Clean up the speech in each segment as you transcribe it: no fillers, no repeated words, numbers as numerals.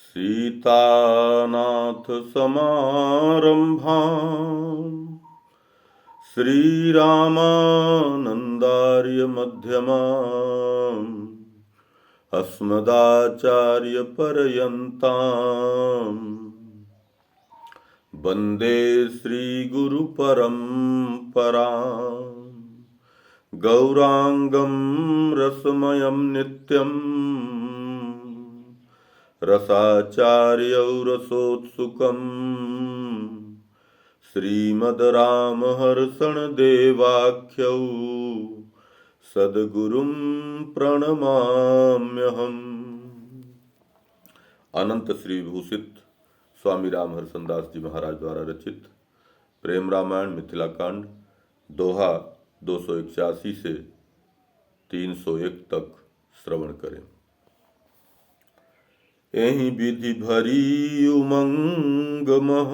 सीतानाथ समारंभाम् श्रीरामानन्दार्य मध्यमाम् अस्मदाचार्य पर्यन्ताम् वन्दे श्रीगुरु परम्पराम् गौरांगं रसमयं नित्यम् रसाचार्यौ रसोत्सुकम् श्रीमद् रामहर्षणदेवाख्यौ सद्गुरुं प्रणमाम्यहम्। अनंत श्री भूषित स्वामी रामहर्षण दास जी महाराज द्वारा रचित प्रेम रामायण मिथिलाकांड दोहा 281 से 301 तक श्रवण करें। एहि विधि भरी उमंग मह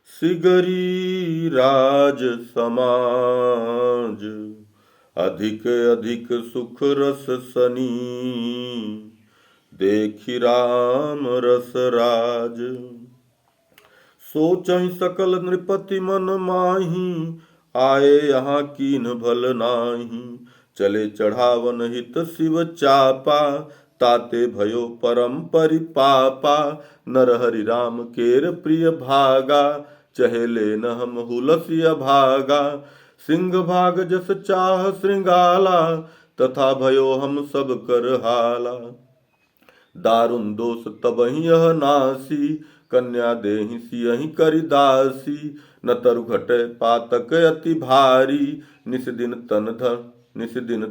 सिगरी राज समाज अधिक अधिक सुख रस सनी देखी राम रस राज। सोचहि सकल नृपति मन माही आए यहाँ कीन भल नाही। चले चढ़ावन हित शिव चापा ताते भयो परम परिपापा। नर हरि राम केर प्रिय भागा चहेले न हम हुलसिय भागा। सिंह भाग जस चाह श्रृंगाला तथा भयो हम सब कर हाला। दारुण दोष तबहि यह नासी कन्या देहि सियहि करिदासी। न तरु घटे पातक अति भारी निस दिन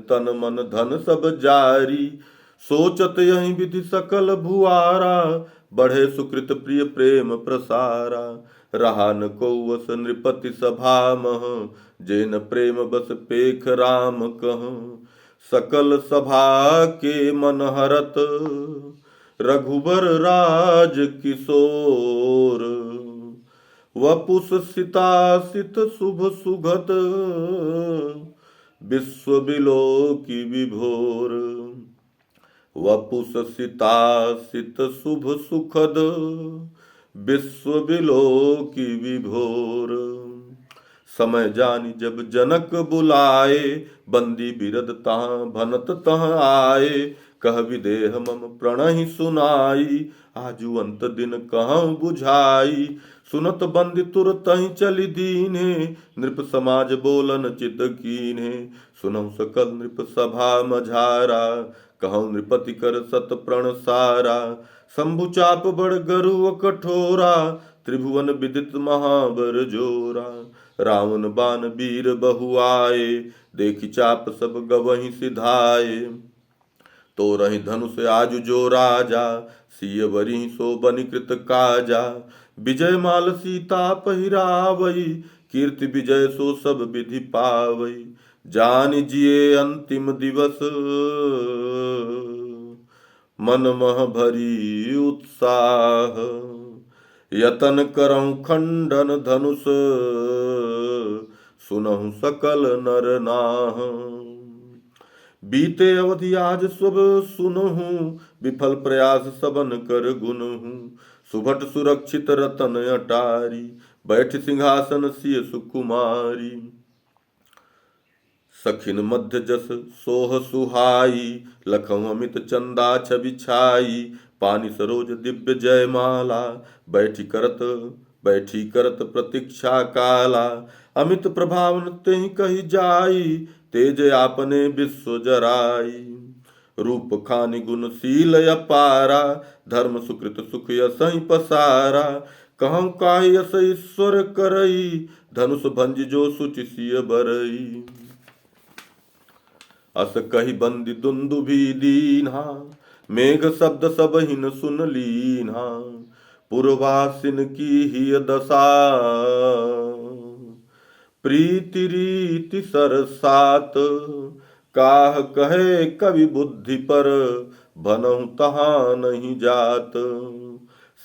तन मन धन सब जारी। सोचत यही विधि सकल भुआरा बढ़े सुकृत प्रिय प्रेम प्रसारा। रहा न को वस नृपति सभा मह जेन प्रेम बस पेख राम कह। सकल सभा के मन हरत रघुबर राज किशोर। वपुस सितासित शुभ सुगत विश्व विलोकी विभोर। वपुस सितासित शुभ सुखद विश्व विलोकी विभोर। समय जानी जब जनक बुलाए बंदी बिरद तहाँ भनत तह आए। कह विदेह मम प्रणहि सुनाई आजु अंत दिन कहूँ बुझाई। सुनत बंदी तुरतहि चली दीन्हे नृप समाज बोलन चित कीन्हे। सुनहु सकल नृप सभा मझारा कहूँ नृपति कर सत प्रण सारा। शंभु चाप बड़ गरुव कठोरा त्रिभुवन विदित महाबर जोरा। रावण बान वीर बहुआए देखी चाप सब गवहि सिधाए। तो रही धनुष आजु जो राजा सिय वरि सो बनिकृत काजा। विजय माल सीता पहिरावई कीर्ति विजय सो सब विधि पावई। जान जिए अंतिम दिवस मन मह भरी उत्साह। यतन करऊं खंडन धनुष सुनहु सकल नर नाह। बीते अवधि आज सब सुनहु विफल प्रयास सबन कर गुनहु। सुभट सुरक्षित रतन अटारी बैठ सिंहासन सिय सुकुमारी। सखिन मध्य जस सोह सुहाई लखऊं अमित चंदा छवि छाई। पानी सरोज दिव्य जयमाला बैठी करत प्रतीक्षा काला। अमित प्रभावन तेहि कही जाई तेज आपने विश्व जराई। रूप खानि गुण शील अपारा धर्म सुकृत सुख यसहि पसारा। कहूँ काहि यस ईश्वर करई धनुष भंज जो सुचि सिय बरई। अस कही बंदी दुंदुभी दीन्हा मेघ शब्द सब हिन सुन लीन्हा। पुरवासिन की ही दशा प्रीति रीति सरसात। काह कहे कवि बुद्धि पर भनहु तहाँ नहीं जात।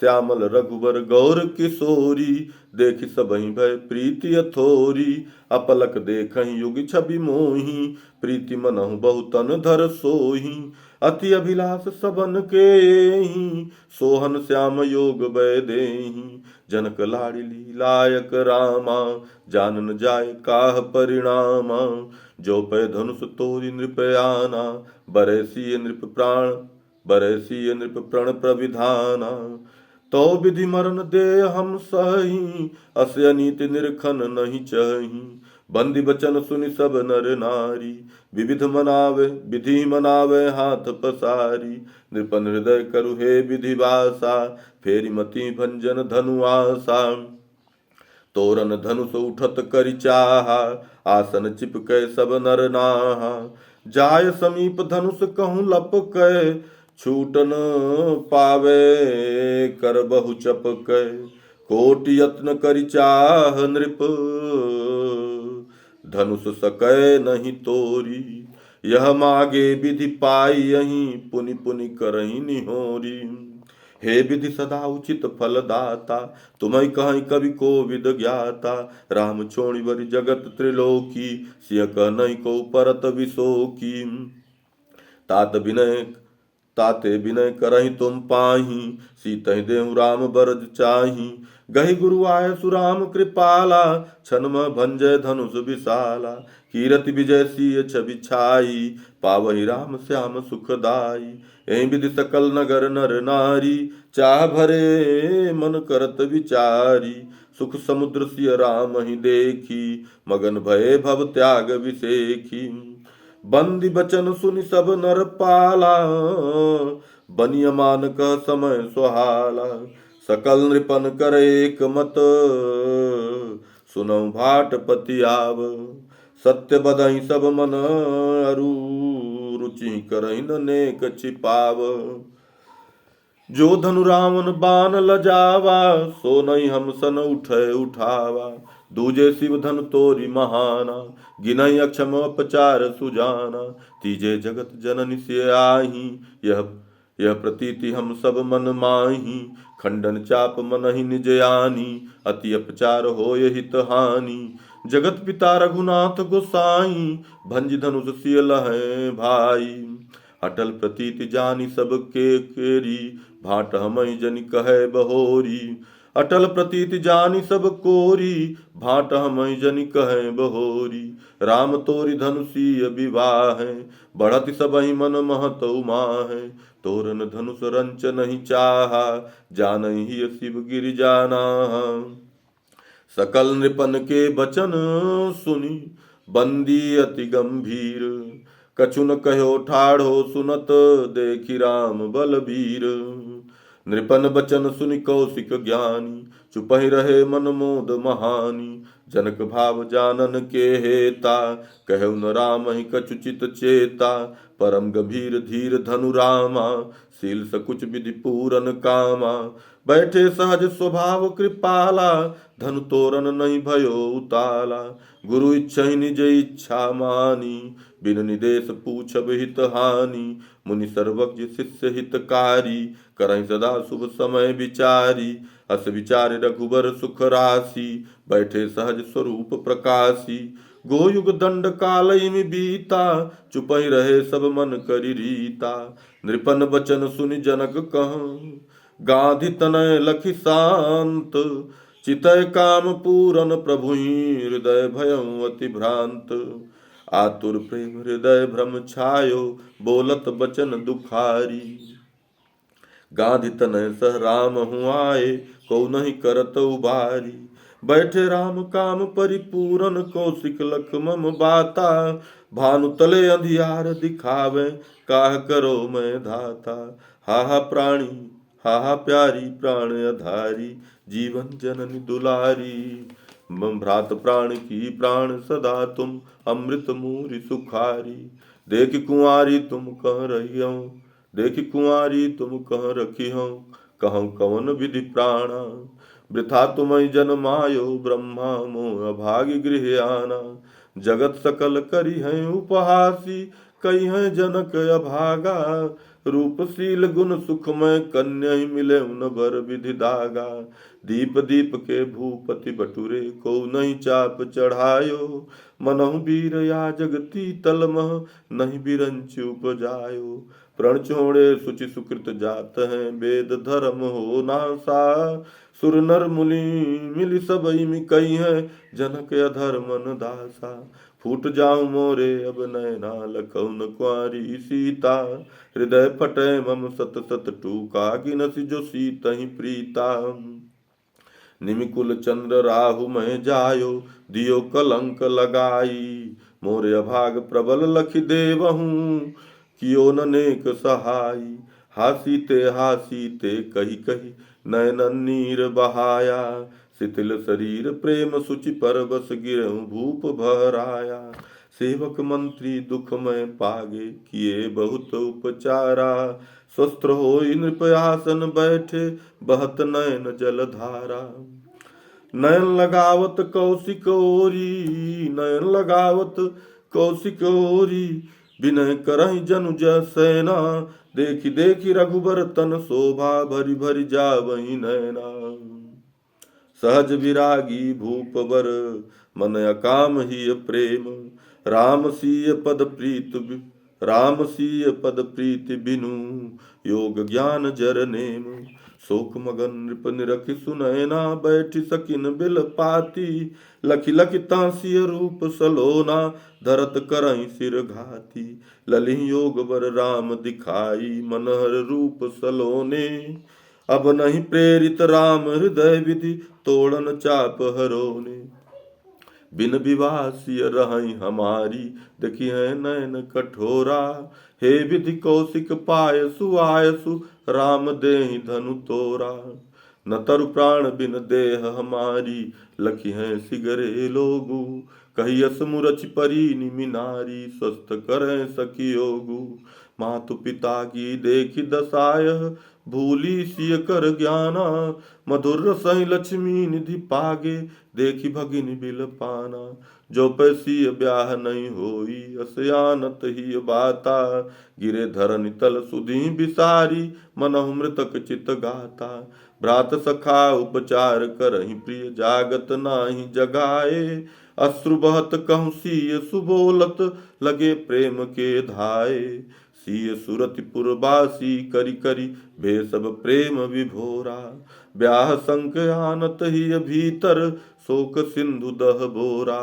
श्यामल रघुबर गौर किशोरी, देखि सबहि भय प्रीति अथोरी। अपलक देखहि युग छवि मोही, प्रीति मनहु बहुतन धर सोही। अति अभिलाष सबन के एहि, सोहन श्याम योग बै देहि। जनक लाडिली लायक रामा, जानन जाय काह परिणामा। जो पै धनुष तोरि नृपयाना, बरसिय नृप प्राण बरसिय नृप प्रण प्रविधाना। तो विधि मरण दे हम सही, अस अनीति निरखन नहीं चही। बंदी बचन सुनि सब नर नारी, विधि मनावे हाथ पसारी। नृपन हृदय करु हे विधि वासा, फेरि मति भंजन धनु आसा। तोरन धनुष उठत करि चाहा, आसन चिपकै सब नर नाहा। जाय समीप धनुष कहूँ लपकै, छूट न पावे कर बहु चपकै। कोटि यत्न करि चाह नृप, धनुष सकै नहीं तोरी। यह मागे विधि पाई यहीं, पुनि पुनि करहि निहोरी। हे विधि सदा उचित फल दाता, तुम्हें कहीं कवि को विद ज्ञाता। राम छोड़ि बरि जगत त्रिलोकी, सिय कह नहीं को परत विशोकी। ताते विनय करहि तुम पाही, सीतहि देहु राम बरज चाही। गहि गुरु आय सुराम कृपाला, छन म भंजय धनुष विशाला। कीरति विजय सिय छवि छाई, पावहि राम श्याम सुखदाई। एहि विधि सकल नगर नर नारी, चाह भरे मन करत विचारी। सुख समुद्र सिय राम ही देखी, मगन भये भव त्याग विसेखी। बंदी बचन सुनि सब नर पाला, बनिय मान कह समय सुहाला। सकल नृपन कर एक मत, सुनौ भाट पति आव। सत्य बदहि सब मन अरु, रुचि करहि नेक छिपाव। जो धनु रावण बान लजावा, सो नहीं हम सन उठै उठावा। दूजे शिव धन तोरि महाना, गिनहि अक्षम अपचार सुजाना। तीजे जगत जननी से आही, यह प्रतीति हम सब मन माही। खंडन चाप मनहि निज आनी, अति अपचार होय हित हानि। जगत पिता रघुनाथ गोसाई, भंज धनुष सिय लहै भाई। अटल प्रतीति जानी सब के केरी, भाट हमहि जनि कहे बहोरी। अटल प्रतीति जानी सब कोरी, भाट हमहि जनि कहे बहोरी। राम तोरि धनुषीय विवाह, बढ़ति सबहि मन महतौ माह। तोरन धनुष रंच नहीं चाहा, जानहि शिव गिरि जाना। सकल नृपन के बचन सुनी, बंदी अति गंभीर। कछु न कहो ठाढ़ो सुनत, देखि राम बलबीर। नृपन बचन सुनि कौशिक ज्ञानी, चुपहि रहे मन मोद महानी। जनक भाव जानन के हेता, कहु न राम ही कछु चित चेता। परम गंभीर धीर धनु रामा, शील सकुच विधि पूरन कामा। बैठे सहज स्वभाव कृपाला, धनु तोरन नहीं भयो उताला। गुरु इच्छा ही निज इच्छा मानी, बिन निदेश पूछब हित हानि। मुनि सर्वज्ञ शिष्य हितकारी, करहि सदा शुभ समय विचारी। अस विचारे रघुबर सुख राशि, बैठे सहज स्वरूप प्रकाशी। गोयुग दंड कालयमि बीता, चुपहि रहे सब मन करि रीता। नृपन बचन सुनि जनक कहं, गाधि तनय लखि शांत। चितय काम पूरन प्रभुहि, हृदय भयं अति भ्रांत। आतुर प्रेम हृदय भ्रम छायो, बोलत बचन दुखारी। गाधि तनय सह राम हूँ आए, को नहीं करत उबारी। बैठे राम काम परिपूरन, कौशिक लख मम बाता। भानु तले अंधियार दिखावे, काह करो मैं धाता। हा प्राणी हा प्यारी प्राण अधारी, जीवन जननी दुलारी। भ्रात प्राण की प्राण सदा तुम, अमृत मूरि सुखारी। देख कुंवारी तुम कह रही हो, देखि कुंवारी तुम कह रखी हो। कहूँ कवन विधि प्राणा, वृथा तुम्हें जन्मायो। ब्रह्मा मोह अभागी गृह आना, जगत सकल करी हैं उपहासी। कई हैं जनक अभागा, रूपशील गुण सुखमय कन्या ही मिले उन बर विधि दागा। दीप दीप के भूपति बटुरे को नहीं चाप चढ़ायो। मनहु वीर या जगती तलमह नहीं बिरंच उपजायो। प्रण छोड़े सुचि सुकृत जात हैं वेद धर्म हो नासा। सुर नर मुनि मिली सबई में कई है जनक अधर्मन दासा। फूट जाऊं मोरे अब नैना लखउन कुंवारी सीता। हृदय फटे मम सत सत टूका गिनसि जो सीतहि प्रीता। निमिकुल चंद्र राहु मैं जायो दियो कलंक लगाई। मोरे अभाग प्रबल लखि देवहूँ कियो ननेक सहाई। हासीते कही कही नयन नीर बहाया। शिथिल शरीर प्रेम सुचि परबस गिरहु भूप भराया। सेवक मंत्री दुख में पागे किए बहुत उपचारा। स्वस्थ होई नृपयासन बैठे बहत नयन जलधारा। नयन लगावत कौशिक ओरी नयन लगावत कौशिक ओरी। विनय करहि जनुज सेना देखी देखी रघुबर तन शोभा भरी भरी जावहि नैना। सहज विरागी भूप बर मन अकाम ही प्रेम। राम सीय पद प्रीति बिनु योग ज्ञान जर नेम। शोक मगन नृप निरखि सुनैना बैठि सकिन बिल पाती। लखि लखि तांसिय रूप सलोना धरत करहि सिर घाती। ललिह योग बर राम दिखाई मनहर रूप सलोने। अब नहीं प्रेरित राम हृदय विधि तोड़न चाप हरोने। बिन विवाह सिय रहई हमारी देखी है नयन कठोरा। हे विधि कौशिक पायसु आयसु राम देहि धनु तोरा। न तरु प्राण बिन देह हमारी लखी है सिगरे लोगु। कहियस मुरच परी निमिनारी स्वस्थ करें सखियोगु। मातु पिता की देखी दसाय भूली सिय कर ज्ञाना। मधुर रसहि लक्ष्मी निधि पागे देखी भगिनी बिल पाना। जो पैसी ब्याह नहीं होई असयानत ही बाता। गिरे धरनि तल सुधी बिसारी मनहु मृतक चित गाता। भ्रात सखा उपचार करहि प्रिय जागत नाही जगाए। अश्रु बहत कहूँ सिय सुबोलत लगे प्रेम के धाए। सिय सुरति पुरबासी करी करी भे सब प्रेम विभोरा। ब्याह संक आनत ही भीतर शोक सिंधु दह बोरा।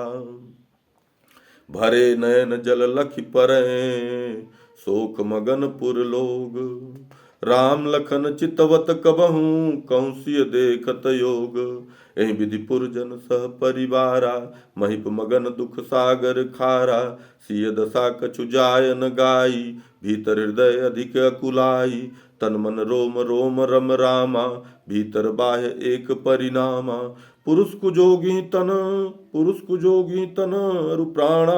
भरे नयन जल लखि परै शोक मगन पुर लोग। राम लखन चितवत कबहू कौशिय देखत योग। एहि विधि पुरजन सह परिवारा महिप मगन दुख सागर खारा। सिय दशा कछु जाय न गाई भीतर हृदय अधिक अकुलाई। तन मन रोम रोम रम रामा भीतर बाह्य एक परिणामा। पुरुष कुजोगी तन अरु प्राणा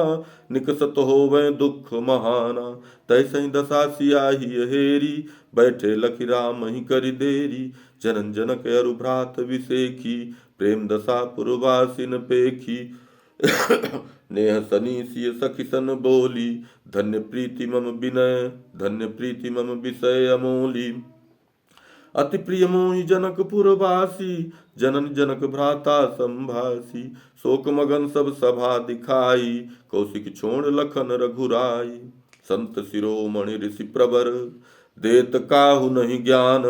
निकसत होवे दुख महाना। तैसहि दशा सियाही हेरी बैठे लखि राम ही करि देरी। जनन जनक अरु भ्रात विसेखी प्रेम दशा पुरवासिन पेखी। नेह सनी सिय सखी सन बोली धन्य प्रीति मम विनय धन्य प्रीति मम विषय अमोली। अति प्रिय मोहि जनक पुरवासी जनन जनक भ्राता संभासी। शोक मगन सब सभा दिखाई कौशिक छोड़ लखन रघुराई। संत शिरोमणि ऋषि प्रवर देत काहू नहीं ज्ञान।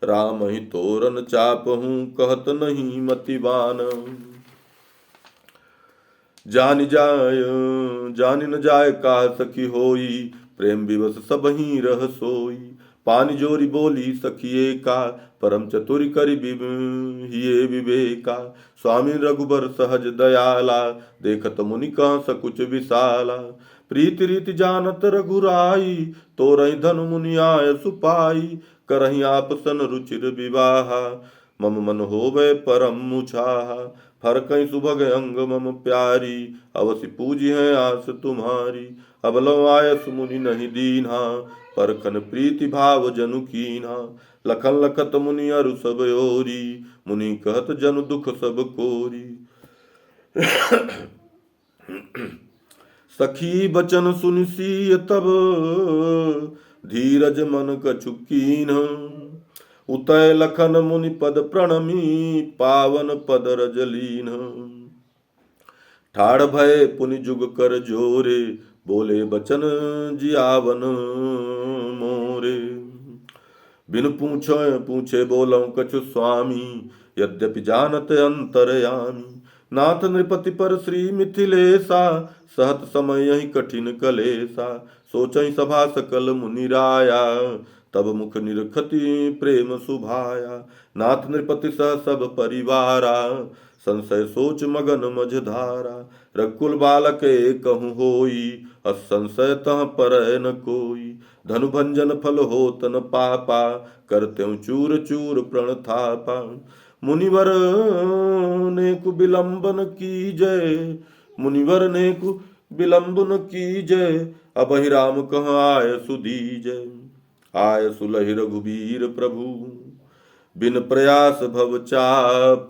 राम ही तोरन चापहूँ कहत नहीं मतिवान। जानि न जाय का सखी होई प्रेम विवश सब ही रह सोई। पानी जोरी बोली सखिए का परम चतुर करि हिये विवेका। स्वामी रघुबर सहज दयाला देखत मुनि कह सकुच विशाला। प्रीति रीति जानत रघुराई तोरहि धनु मुनि आय सुपाई। करहि आपसन रुचिर विवाहा मम मन होवे परम मुछाहा। फरकहि सुभग अंग मम प्यारी अवसि पूजी है आस तुम्हारी। अबलो आयस मुनि नहीं दीन्हा परखन प्रीति भाव जनु कीन्हा। लखन लखत मुनि अरु सब ओरी मुनि कहत जनु दुख सब कोरी। सखी बचन सुनि सिय तब धीरज मन कछु कीन्ह। उतय लखन मुनि पद प्रणमी पावन पद रज लीन्ह। ठाड़ भय पुनि जुग कर जोरे बोले बचन जियावन मोरे। बिन पूछे बोलऊं कछु स्वामी यद्यपि जानत अंतरयामी। नाथ नृपति पर श्री मिथिलेसा सहत समय यही कठिन कलेसा। सोचहि सभा सकल मुनि राया तब मुख निरखति प्रेम सुभाया। नाथ नृपति सह सब परिवारा संशय सोच मगन मझधारा। रघुकुल बालक कहूँ होई असंशय तह पर न कोई। धनु भंजन फल होत न पापा करते चूर चूर प्रण थापा। मुनिवर ने कु विलंबन कीजय मुनिवर ने कु विलंबन कीजय। अबहि राम कह आय सुदीजय। आय सुलहि रघुबीर प्रभु बिन प्रयास भव चाप।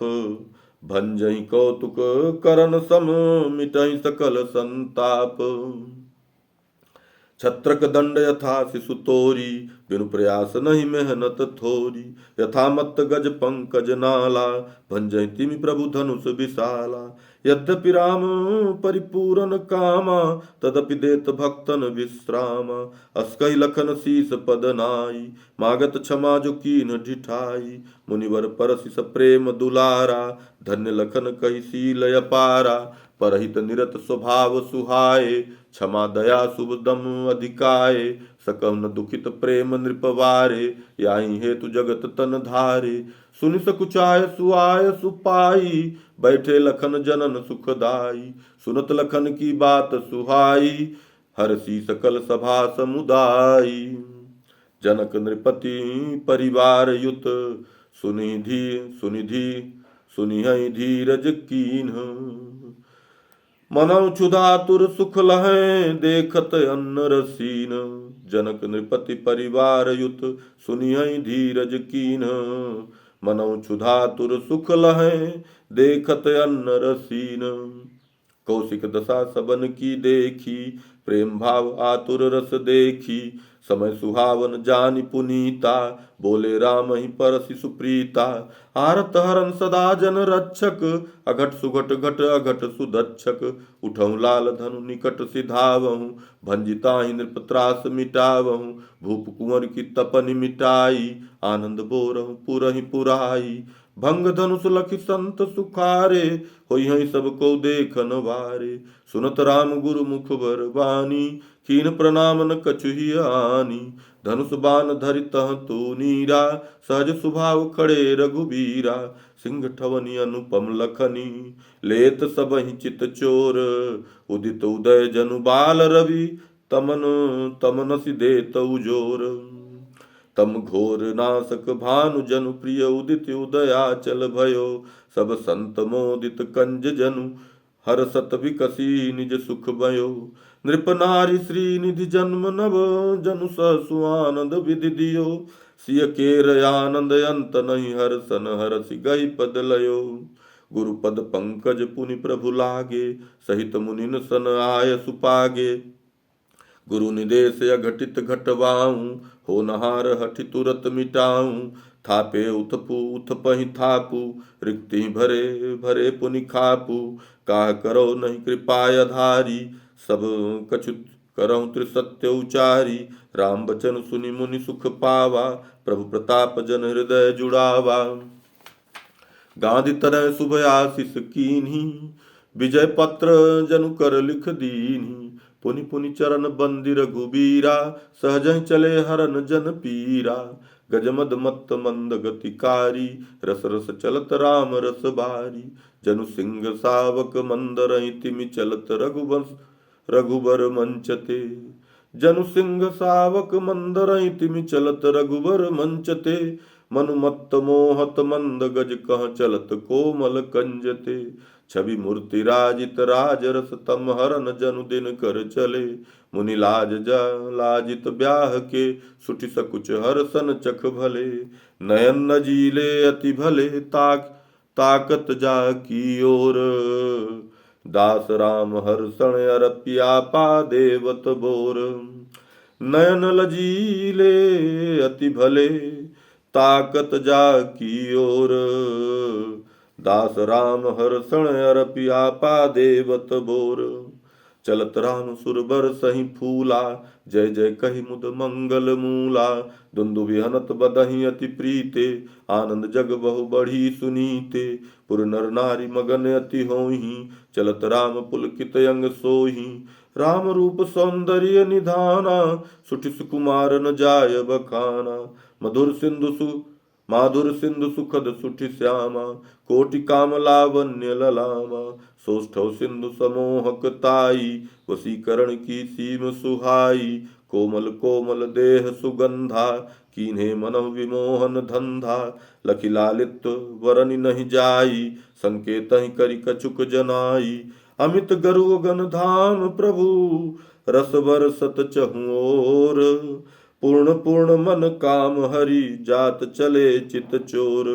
भंजहि कौतुक करन सम मिटहि सकल संताप। छत्रक दंड यथा शिशु तोरी बिनु प्रयास नहीं मेहनत थोरी। यथा मत्त गज पंकज नाला भंजहि तिमि प्रभु धनुष विशाला। यद्यपि राम परिपूरन कामा तदपि देत भक्तन विश्रामा। अस्कहि लखन शीस पद नाई मागत क्षमा जो कीन ढिठाई। मुनिवर परसि सप्रेम दुलारा धन्य लखन कहि शील अपारा। परहित निरत स्वभाव सुहाए क्षमा दया शुभ दम अधिकाए। सकल न दुखित प्रेम नृपवारे याहि हेतु जगत तन धारे। सुनि सकुचाय सुआय सुपाई बैठे लखन जनन सुखदाई। सुनत लखन की बात सुहाई हरषि सकल सभा समुदाई। जनक नृपति परिवार युत सुनिहि धीरज कीन्ह। मनौ क्षुधातुर सुख लहै देखत अन्न रसीन। जनक नृपति परिवार युत सुनिहि धीरज कीन्ह। मनौ क्षुधातुर सुख लहै देखत अन्न रसीन। कौशिक दशा सबन की देखी प्रेम भाव आतुर रस देखी। समय सुहावन जानि पुनीता बोले राम ही परसि सुप्रीता। आरत हरन सदा जन रक्षक अघट सुघट घट अघट सुदक्षक। उठऊं लाल धनु निकट सिधावहूँ भंजिताहि नृप त्रास मिटावहूँ। भूप कुंवर की तपनि मिटाई आनंद बोरहूँ पुरहि पुराई। भंग धनुष लखि संत सुखारे होई हई सब को देखन वारे। सुनत राम गुरु मुख बर वाणी कीन प्रणाम न कछु ही आनी। धनुष बाण धरि तह तो नीरा सहज स्वभाव खड़े रघुबीरा। सिंह ठवनी अनुपम लखनी लेत सबहि चित चोर। उदित उदय जनु बाल रवि तमन देत उजोर। तम घोर नासक भानु जनु प्रिय उदित उदयाचल भयो। सब संत मोदित कंज जनु हर सत विकसी निज सुख भयो। नृप नारी श्री निधि जन्म नव जनु सहसु आनंद विधि दियो। सिय केर आनंद अंत नहीं हर्षन हरसि गई पद लयो। गुरु पद पंकज पुनि प्रभु लागे सहित मुनिन सन आय सुपागे। गुरु निदेश अघटित घटवाऊं होनहार हठि तुरत मिटाऊं। थापे उथपू उथपहि थापू रिक्ति भरे भरे पुनि खापू। काह करो नहीं कृपाय धारी सब कछु करऊं त्रिसत्य उचारी। राम बचन सुनि मुनि सुख पावा प्रभु प्रताप जन हृदय जुड़ावा। गांधी तरह शुभ आशीष कीन्ही विजय पत्र जनु कर लिख दीन्ही। पुनि पुनि चरण बंदी रघुबीरा सहजहि चले हरन जन पीरा। गजमद मत्त मंद गतिकारी रस रस चलत राम रस बारी। जनु सिंह सावक मंदर तिमि चलत रघुबर मंचते। जनु सिंह सावक मंदर तिमि चलत रघुबर मंचते। मनुमत्त मोहत मंद गज कह चलत कोमल कंजते। छवि मूर्ति राजित राजरस तम हरन जनु दिन कर चले। मुनि लाजित ब्याह के सुठि सकुच हरसन चख भले। नयन नजीले अति भले ताकत जा की ओर। दास राम हर्षण अरपिया पा देवत बोर। नयन लजीले अति भले, ताकत जाकी ओर। दास राम हर्षण अरपि आपा देवत बोर। चलत राम सुरबर सही फूला, जय जय कही मुद मंगल मूला। दुंदुभि हनत बदहि अति प्रीते, आनंद जग बहु बढ़ी सुनीते। पुर नर नारी मगन अति होहि, चलत राम पुलकित अंग सोहि। राम रूप सौंदर्य निधाना, सुठि सुकुमार न जाय बखाना। माधुर सिंधु सुखद सुठि श्यामा, कोटि काम लावण्य ललामा। सौष्ठव सिंधु समोहक ताई, वशीकरण की सीम सुहाई। कोमल कोमल देह सुगंधा, कीन्हे मनः विमोहन धंधा। लखि लालित वरनि नहीं जाई, संकेतहि करि कछुक जनाई। अमित गरुड़ गण धाम प्रभु, रस बरसत चहुँ ओर। पूर्ण पूर्ण मन काम हरि, जात चले चित चोर।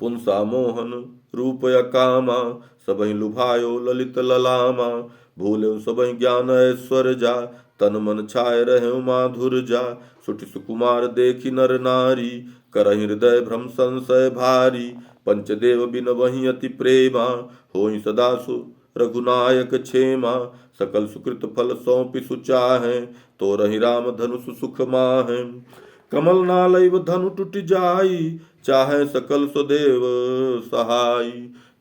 पुंसा मोहन रूप अकामा, सबहि लुभायो ललित ललामा। भूल्यो सबहि ज्ञान ऐश्वर्य जा, तन मन छाय रहे माधुर जा। सुठि सुकुमार देखी नर नारी, करहि हृदय भ्रम संशय भारी। पंचदेव बिन वही अति प्रेमा, होई सदा सु रघुनायक क्षेमा। सकल सुकृत फल सौंपि सुचाहे, तो रही राम धनुष सुख माहे। कमल नालैव धनु टूटि जाई, चाहे सकल स्वदेव सहाई।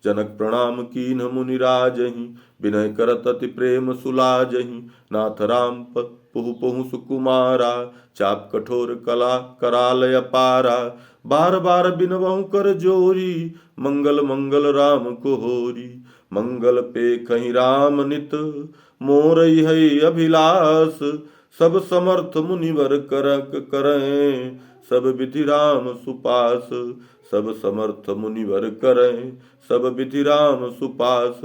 जनक प्रणाम कीन्ह मुनि राजहि, विनय करत अति प्रेम सुलाजहि। नाथ राम पुहु पुहु सुकुमारा, चाप कठोर कला कराल अपारा। बार बार बिनवहु कर जोरी, मंगल मंगल राम को होरी। मंगल पे कहीं राम नित, मोरई है अभिलाष। सब समर्थ मुनिवर करक करें, सब विधि राम सुपास। सब समर्थ मुनिवर करें, सब विधि राम सुपास।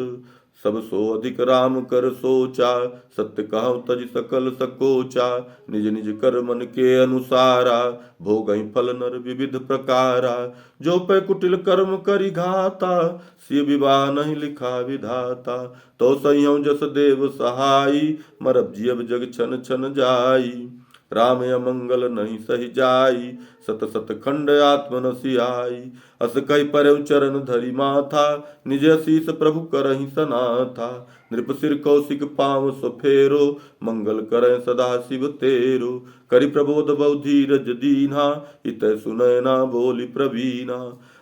सब सो अधिक राम कर सोचा, सत्य कहूँ तज सकल सकोचा। निज निज कर मन के अनुसारा, भोगई फल नर विविध प्रकारा। जो पे कुटिल कर्म करि घाता, सिय विवाह नहीं लिखा विधाता। तो संयम जस देव सहाई, मरब जियब जग छन छन जाई। राम अमंगल नहीं सही जाई, सत सत खंड आत्म न सियाई। अस कही परव चरण धरि माथा, निज शीस प्रभु करहि सनाथा। नृप सिर कौशिक पाँव सफेरो, मंगल करें सदा शिव तेरो। करि प्रबोध बहु धीरज दीन्हा, इत सुनय ना बोली प्रवीणा।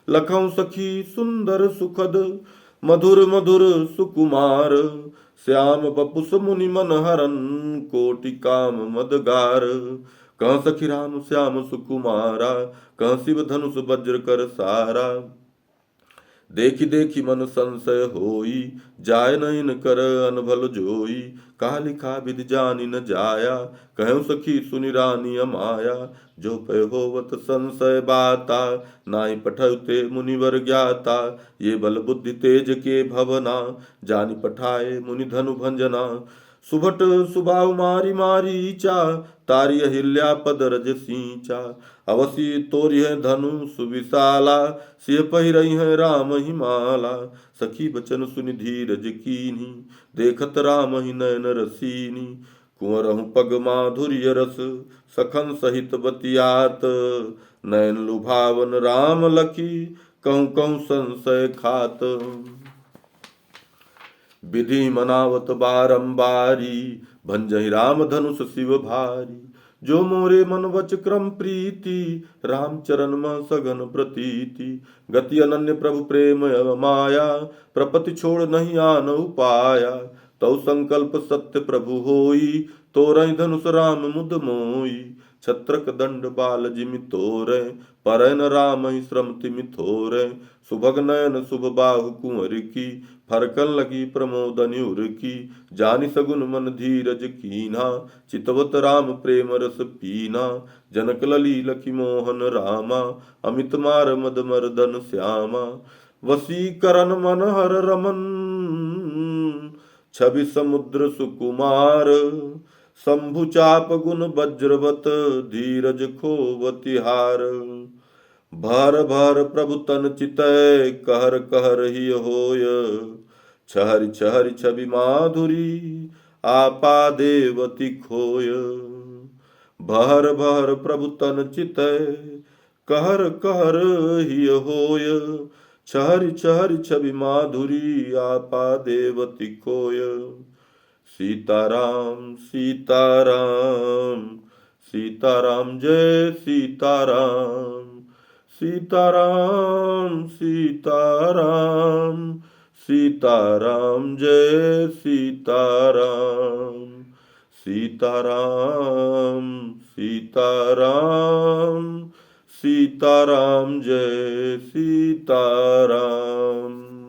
लखौ सखी सुंदर सुखद, मधुर मधुर सुकुमार। श्याम बपुस मुनि मन हरन, कोटि काम मदगार। कह सखी राम श्याम सुकुमारा, कह शिव धनुष वज्र कर सारा। देखी देखी मन संशय होई, जाय नयन कर अनभल जोई। कहा लिखा विधि जानि न जाया, कहूँ सखी सुनि रानी अमाया। जो पय होवत संशय बाता, नाहि पठौते मुनिवर ज्ञाता। ये बल बुद्धि तेज के भवना, जानि पठाए मुनि धनु भंजना। सुभट सुबाहु मारी मारीचा, तारी अहिल्या पद रज सींचा। अवसी तोरि है धनु सुविशाला, सिय पहिरई है राम हिमाला। सखी बचन सुनि धीरज कीन्ही, देखत राम ही नयन रसीनी। कुंवरहु पग माधुर्य रस, सखन सहित बतियात। नयन लुभावन राम लखी, कहूँ कहूँ संशय खात। विधि मनावत बारंबारी, भंजहि राम धनुष शिव भारी। जो मोरे मन वच क्रम प्रीति, राम चरण में सघन प्रतीति। गति अनन्य प्रभु प्रेम माया, प्रपति छोड़ नहीं आन उपाया। तौ संकल्प सत्य प्रभु होई, तोरहि धनुष राम मुद मोई। छत्रक दंड बाल जिमि तोरै, परन राम ही श्रम तिमि थोरै। सुभग नयन शुभ बाहु कुंवर की, फरकन लगी प्रमोद न्यूर की। जानि सगुन मन धीरज कीन्हा, चितवत राम प्रेम रस पीना। जनक लली लखी मोहन रामा, अमित मार मद मर्दन श्यामा। वशीकरण मन हर रमन, छवि समुद्र सुकुमार। शंभु चाप गुण वज्रवत, धीरज खोवतिहार। भार भार प्रभु तन चितय, कहर कहर ही होय। छहरि छहरि छवि माधुरी, आपा देवती खोय। बहर बहर प्रभु तन चितय, कहर कहर हिय होय। छहरि छहरि छवि माधुरी, आपा देवती खोय। सीताराम सीताराम सीताराम जय सीताराम। सीताराम सीताराम सीताराम जय सीताराम। सीताराम सीताराम सीताराम जय सीताराम।